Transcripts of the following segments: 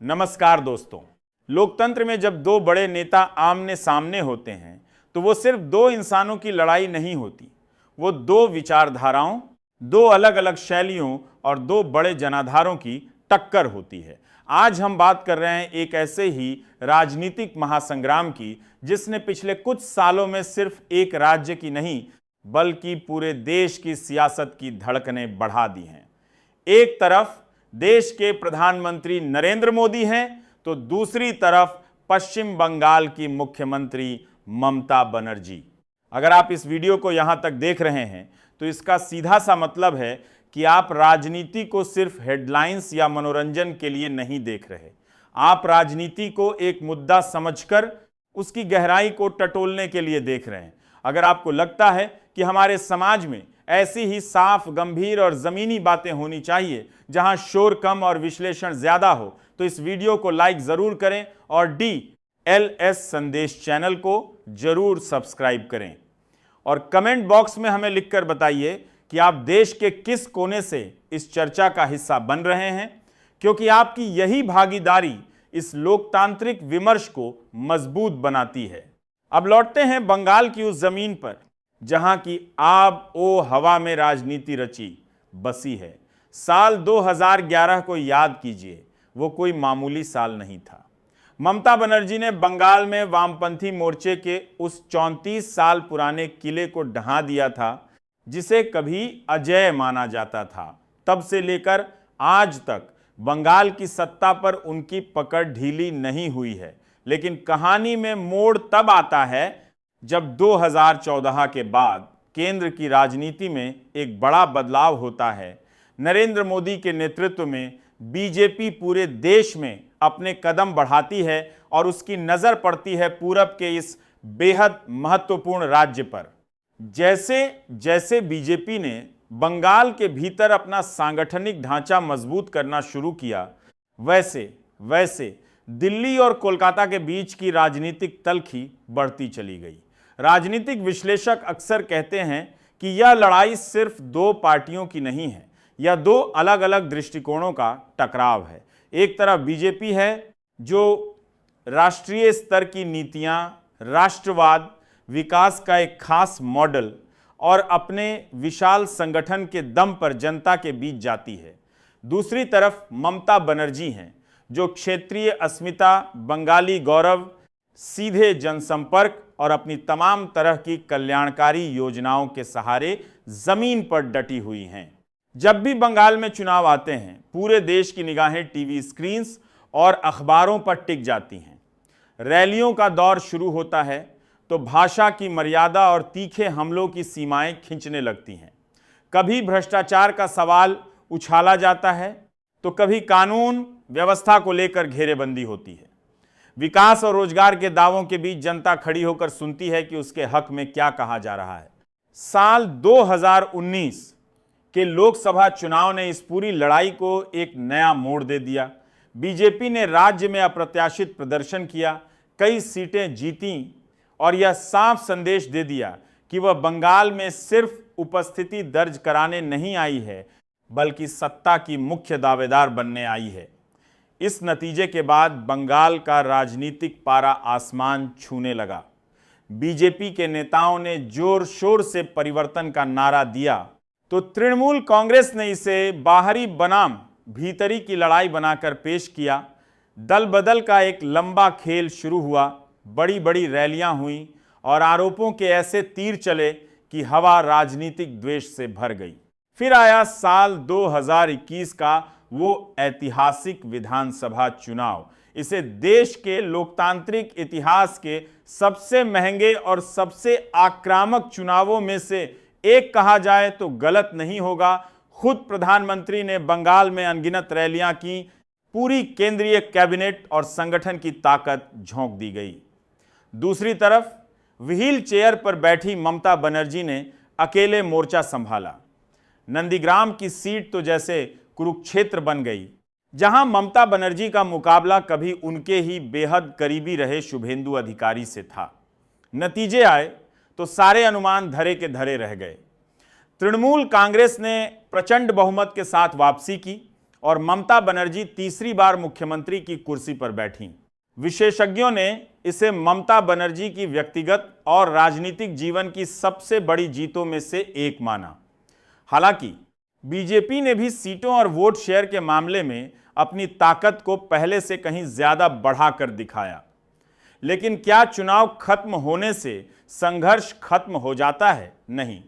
नमस्कार दोस्तों। लोकतंत्र में जब दो बड़े नेता आमने सामने होते हैं तो वो सिर्फ दो इंसानों की लड़ाई नहीं होती, वो दो विचारधाराओं, दो अलग अलग शैलियों और दो बड़े जनाधारों की टक्कर होती है। आज हम बात कर रहे हैं एक ऐसे ही राजनीतिक महासंग्राम की जिसने पिछले कुछ सालों में सिर्फ एक राज्य की नहीं बल्कि पूरे देश की सियासत की धड़कनें बढ़ा दी हैं। एक तरफ देश के प्रधानमंत्री नरेंद्र मोदी हैं तो दूसरी तरफ पश्चिम बंगाल की मुख्यमंत्री ममता बनर्जी। अगर आप इस वीडियो को यहां तक देख रहे हैं तो इसका सीधा सा मतलब है कि आप राजनीति को सिर्फ हेडलाइंस या मनोरंजन के लिए नहीं देख रहे। आप राजनीति को एक मुद्दा समझकर उसकी गहराई को टटोलने के लिए देख रहे हैं। अगर आपको लगता है कि हमारे समाज में ऐसी ही साफ, गंभीर और जमीनी बातें होनी चाहिए जहां शोर कम और विश्लेषण ज्यादा हो, तो इस वीडियो को लाइक जरूर करें और DLS संदेश चैनल को जरूर सब्सक्राइब करें। और कमेंट बॉक्स में हमें लिखकर बताइए कि आप देश के किस कोने से इस चर्चा का हिस्सा बन रहे हैं, क्योंकि आपकी यही भागीदारी इस लोकतांत्रिक विमर्श को मजबूत बनाती है। अब लौटते हैं बंगाल की उस जमीन पर जहां की आब ओ हवा में राजनीति रची बसी है। साल 2011 को याद कीजिए, वो कोई मामूली साल नहीं था। ममता बनर्जी ने बंगाल में वामपंथी मोर्चे के उस 34 साल पुराने किले को ढहा दिया था जिसे कभी अजेय माना जाता था। तब से लेकर आज तक बंगाल की सत्ता पर उनकी पकड़ ढीली नहीं हुई है। लेकिन कहानी में मोड़ तब आता है जब 2014 के बाद केंद्र की राजनीति में एक बड़ा बदलाव होता है। नरेंद्र मोदी के नेतृत्व में बीजेपी पूरे देश में अपने कदम बढ़ाती है और उसकी नजर पड़ती है पूरब के इस बेहद महत्वपूर्ण राज्य पर। जैसे जैसे बीजेपी ने बंगाल के भीतर अपना सांगठनिक ढांचा मजबूत करना शुरू किया, वैसे वैसे दिल्ली और कोलकाता के बीच की राजनीतिक तल्खी बढ़ती चली गई। राजनीतिक विश्लेषक अक्सर कहते हैं कि यह लड़ाई सिर्फ दो पार्टियों की नहीं है, यह दो अलग अलग दृष्टिकोणों का टकराव है। एक तरफ बीजेपी है जो राष्ट्रीय स्तर की नीतियां, राष्ट्रवाद, विकास का एक खास मॉडल और अपने विशाल संगठन के दम पर जनता के बीच जाती है। दूसरी तरफ ममता बनर्जी हैं जो क्षेत्रीय अस्मिता, बंगाली गौरव, सीधे जनसंपर्क और अपनी तमाम तरह की कल्याणकारी योजनाओं के सहारे जमीन पर डटी हुई हैं। जब भी बंगाल में चुनाव आते हैं, पूरे देश की निगाहें टीवी स्क्रीन्स और अखबारों पर टिक जाती हैं। रैलियों का दौर शुरू होता है तो भाषा की मर्यादा और तीखे हमलों की सीमाएं खींचने लगती हैं। कभी भ्रष्टाचार का सवाल उछाला जाता है तो कभी कानून व्यवस्था को लेकर घेरेबंदी होती है। विकास और रोजगार के दावों के बीच जनता खड़ी होकर सुनती है कि उसके हक में क्या कहा जा रहा है। साल 2019 के लोकसभा चुनाव ने इस पूरी लड़ाई को एक नया मोड़ दे दिया। बीजेपी ने राज्य में अप्रत्याशित प्रदर्शन किया, कई सीटें जीतीं और यह साफ संदेश दे दिया कि वह बंगाल में सिर्फ उपस्थिति दर्ज कराने नहीं आई है बल्कि सत्ता की मुख्य दावेदार बनने आई है। इस नतीजे के बाद बंगाल का राजनीतिक पारा आसमान छूने लगा। बीजेपी के नेताओं ने जोर शोर से परिवर्तन का नारा दिया तो तृणमूल कांग्रेस ने इसे बाहरी बनाम भीतरी की लड़ाई बनाकर पेश किया। दल बदल का एक लंबा खेल शुरू हुआ, बड़ी बड़ी रैलियां हुई और आरोपों के ऐसे तीर चले कि हवा राजनीतिक द्वेष से भर गई। फिर आया साल 2021 का वो ऐतिहासिक विधानसभा चुनाव। इसे देश के लोकतांत्रिक इतिहास के सबसे महंगे और सबसे आक्रामक चुनावों में से एक कहा जाए तो गलत नहीं होगा। खुद प्रधानमंत्री ने बंगाल में अनगिनत रैलियां की, पूरी केंद्रीय कैबिनेट और संगठन की ताकत झोंक दी गई। दूसरी तरफ व्हील चेयर पर बैठी ममता बनर्जी ने अकेले मोर्चा संभाला। नंदीग्राम की सीट तो जैसे कुरुक्षेत्र बन गई, जहां ममता बनर्जी का मुकाबला कभी उनके ही बेहद करीबी रहे शुभेंदु अधिकारी से था। नतीजे आए तो सारे अनुमान धरे के धरे रह गए। तृणमूल कांग्रेस ने प्रचंड बहुमत के साथ वापसी की और ममता बनर्जी तीसरी बार मुख्यमंत्री की कुर्सी पर बैठी। विशेषज्ञों ने इसे ममता बनर्जी की व्यक्तिगत और राजनीतिक जीवन की सबसे बड़ी जीतों में से एक माना। हालांकि बीजेपी ने भी सीटों और वोट शेयर के मामले में अपनी ताकत को पहले से कहीं ज्यादा बढ़ाकर दिखाया। लेकिन क्या चुनाव खत्म होने से संघर्ष खत्म हो जाता है? नहीं।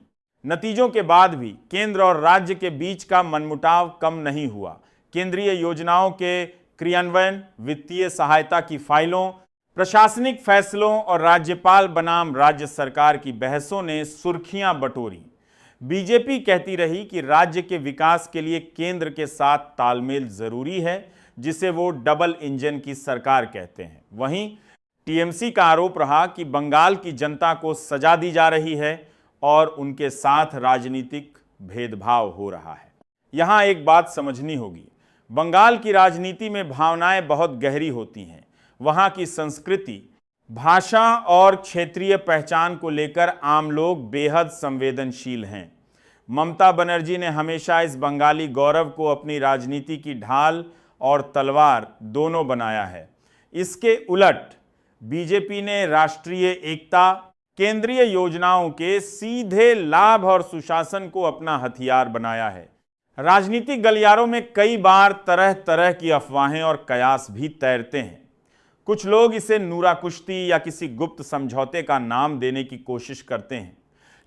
नतीजों के बाद भी केंद्र और राज्य के बीच का मनमुटाव कम नहीं हुआ। केंद्रीय योजनाओं के क्रियान्वयन, वित्तीय सहायता की फाइलों, प्रशासनिक फैसलों और राज्यपाल बनाम राज्य सरकार की बहसों ने सुर्खियां बटोरी। बीजेपी कहती रही कि राज्य के विकास के लिए केंद्र के साथ तालमेल जरूरी है, जिसे वो डबल इंजन की सरकार कहते हैं। वहीं टीएमसी का आरोप रहा कि बंगाल की जनता को सजा दी जा रही है और उनके साथ राजनीतिक भेदभाव हो रहा है। यहां एक बात समझनी होगी, बंगाल की राजनीति में भावनाएं बहुत गहरी होती हैं। वहां की संस्कृति, भाषा और क्षेत्रीय पहचान को लेकर आम लोग बेहद संवेदनशील हैं। ममता बनर्जी ने हमेशा इस बंगाली गौरव को अपनी राजनीति की ढाल और तलवार दोनों बनाया है। इसके उलट बीजेपी ने राष्ट्रीय एकता, केंद्रीय योजनाओं के सीधे लाभ और सुशासन को अपना हथियार बनाया है। राजनीतिक गलियारों में कई बार तरह तरह की अफवाहें और कयास भी तैरते हैं। कुछ लोग इसे नूरा कुश्ती या किसी गुप्त समझौते का नाम देने की कोशिश करते हैं,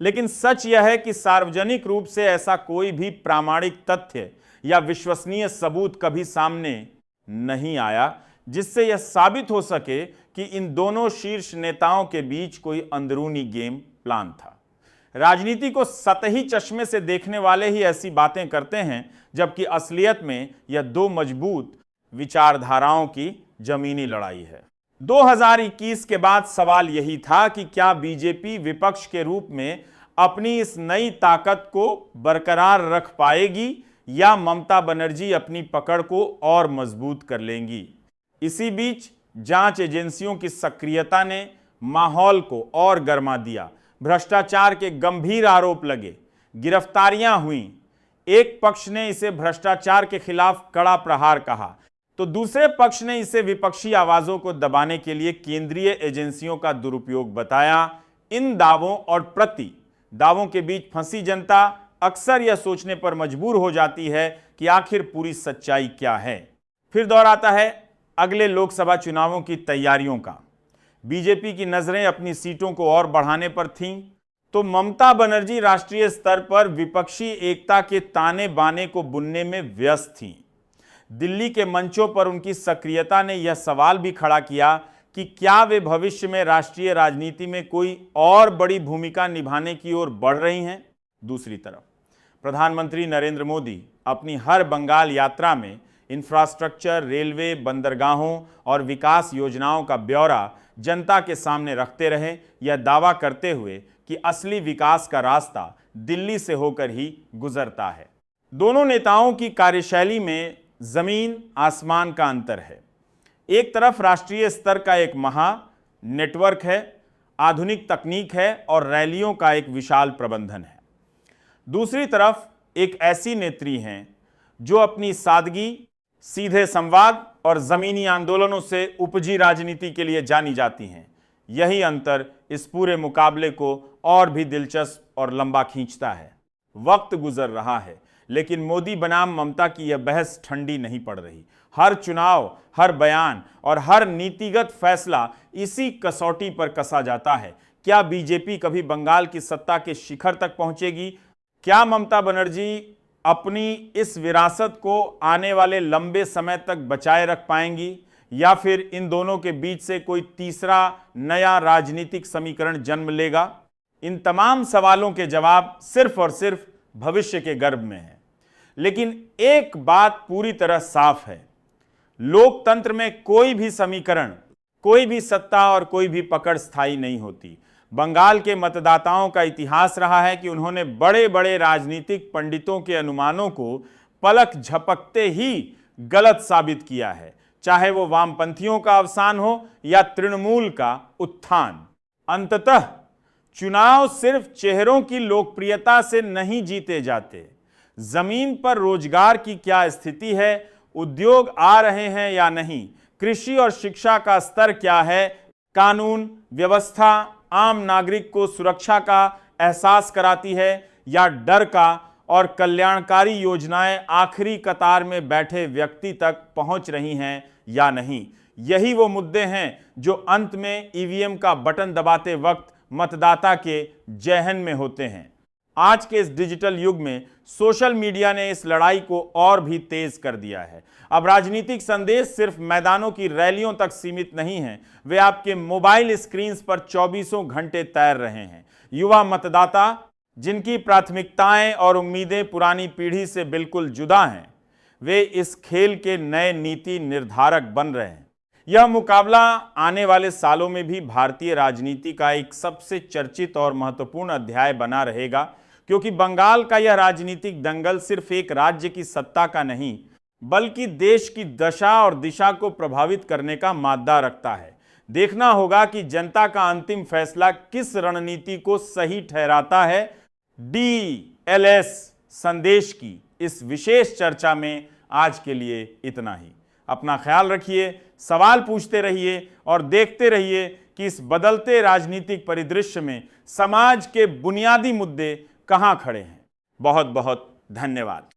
लेकिन सच यह है कि सार्वजनिक रूप से ऐसा कोई भी प्रामाणिक तथ्य या विश्वसनीय सबूत कभी सामने नहीं आया जिससे यह साबित हो सके कि इन दोनों शीर्ष नेताओं के बीच कोई अंदरूनी गेम प्लान था। राजनीति को सतही चश्मे से देखने वाले ही ऐसी बातें करते हैं, जबकि असलियत में यह दो मजबूत विचारधाराओं की जमीनी लड़ाई है। 2021 के बाद सवाल यही था कि क्या बीजेपी विपक्ष के रूप में अपनी इस नई ताकत को बरकरार रख पाएगी या ममता बनर्जी अपनी पकड़ को और मजबूत कर लेंगी। इसी बीच जांच एजेंसियों की सक्रियता ने माहौल को और गर्मा दिया। भ्रष्टाचार के गंभीर आरोप लगे, गिरफ्तारियां हुई। एक पक्ष ने इसे भ्रष्टाचार के खिलाफ कड़ा प्रहार कहा, तो दूसरे पक्ष ने इसे विपक्षी आवाजों को दबाने के लिए केंद्रीय एजेंसियों का दुरुपयोग बताया। इन दावों और प्रति दावों के बीच फंसी जनता अक्सर यह सोचने पर मजबूर हो जाती है कि आखिर पूरी सच्चाई क्या है। फिर दौर आता है अगले लोकसभा चुनावों की तैयारियों का। बीजेपी की नजरें अपनी सीटों को और बढ़ाने पर थीं, तो ममता बनर्जी राष्ट्रीय स्तर पर विपक्षी एकता के ताने बाने को बुनने में व्यस्त थीं। दिल्ली के मंचों पर उनकी सक्रियता ने यह सवाल भी खड़ा किया कि क्या वे भविष्य में राष्ट्रीय राजनीति में कोई और बड़ी भूमिका निभाने की ओर बढ़ रही हैं। दूसरी तरफ प्रधानमंत्री नरेंद्र मोदी अपनी हर बंगाल यात्रा में इंफ्रास्ट्रक्चर, रेलवे, बंदरगाहों और विकास योजनाओं का ब्यौरा जनता के सामने रखते रहे, यह दावा करते हुए कि असली विकास का रास्ता दिल्ली से होकर ही गुजरता है। दोनों नेताओं की कार्यशैली में जमीन आसमान का अंतर है। एक तरफ राष्ट्रीय स्तर का एक महा नेटवर्क है, आधुनिक तकनीक है और रैलियों का एक विशाल प्रबंधन है। दूसरी तरफ एक ऐसी नेत्री हैं जो अपनी सादगी, सीधे संवाद और जमीनी आंदोलनों से उपजी राजनीति के लिए जानी जाती हैं। यही अंतर इस पूरे मुकाबले को और भी दिलचस्प और लंबा खींचता है। वक्त गुजर रहा है, लेकिन मोदी बनाम ममता की यह बहस ठंडी नहीं पड़ रही। हर चुनाव, हर बयान और हर नीतिगत फैसला इसी कसौटी पर कसा जाता है। क्या बीजेपी कभी बंगाल की सत्ता के शिखर तक पहुंचेगी? क्या ममता बनर्जी अपनी इस विरासत को आने वाले लंबे समय तक बचाए रख पाएंगी, या फिर इन दोनों के बीच से कोई तीसरा नया राजनीतिक समीकरण जन्म लेगा? इन तमाम सवालों के जवाब सिर्फ और सिर्फ भविष्य के गर्भ में है। लेकिन एक बात पूरी तरह साफ है, लोकतंत्र में कोई भी समीकरण, कोई भी सत्ता और कोई भी पकड़ स्थायी नहीं होती। बंगाल के मतदाताओं का इतिहास रहा है कि उन्होंने बड़े बड़े राजनीतिक पंडितों के अनुमानों को पलक झपकते ही गलत साबित किया है, चाहे वो वामपंथियों का अवसान हो या तृणमूल का उत्थान। अंततः चुनाव सिर्फ चेहरों की लोकप्रियता से नहीं जीते जाते, जमीन पर रोजगार की क्या स्थिति है, उद्योग आ रहे हैं या नहीं, कृषि और शिक्षा का स्तर क्या है, कानून व्यवस्था आम नागरिक को सुरक्षा का एहसास कराती है या डर का, और कल्याणकारी योजनाएं आखिरी कतार में बैठे व्यक्ति तक पहुंच रही हैं या नहीं। यही वो मुद्दे हैं जो अंत में ईवीएम का बटन दबाते वक्त मतदाता के जहन में होते हैं। आज के इस डिजिटल युग में सोशल मीडिया ने इस लड़ाई को और भी तेज कर दिया है। अब राजनीतिक संदेश सिर्फ मैदानों की रैलियों तक सीमित नहीं हैं, वे आपके मोबाइल स्क्रीन पर 24 घंटे तैर रहे हैं। युवा मतदाता, जिनकी प्राथमिकताएं और उम्मीदें पुरानी पीढ़ी से बिल्कुल जुदा हैं, वे इस खेल के नए नीति निर्धारक बन रहे हैं। यह मुकाबला आने वाले सालों में भी भारतीय राजनीति का एक सबसे चर्चित और महत्वपूर्ण अध्याय बना रहेगा, क्योंकि बंगाल का यह राजनीतिक दंगल सिर्फ एक राज्य की सत्ता का नहीं, बल्कि देश की दशा और दिशा को प्रभावित करने का मादा रखता है। देखना होगा कि जनता का अंतिम फैसला किस रणनीति को सही ठहराता है। डीएलएस संदेश की इस विशेष चर्चा में आज के लिए इतना ही। अपना ख्याल रखिए, सवाल पूछते रहिए और देखते रहिए कि इस बदलते राजनीतिक परिदृश्य में समाज के बुनियादी मुद्दे कहां खड़े हैं। बहुत बहुत धन्यवाद।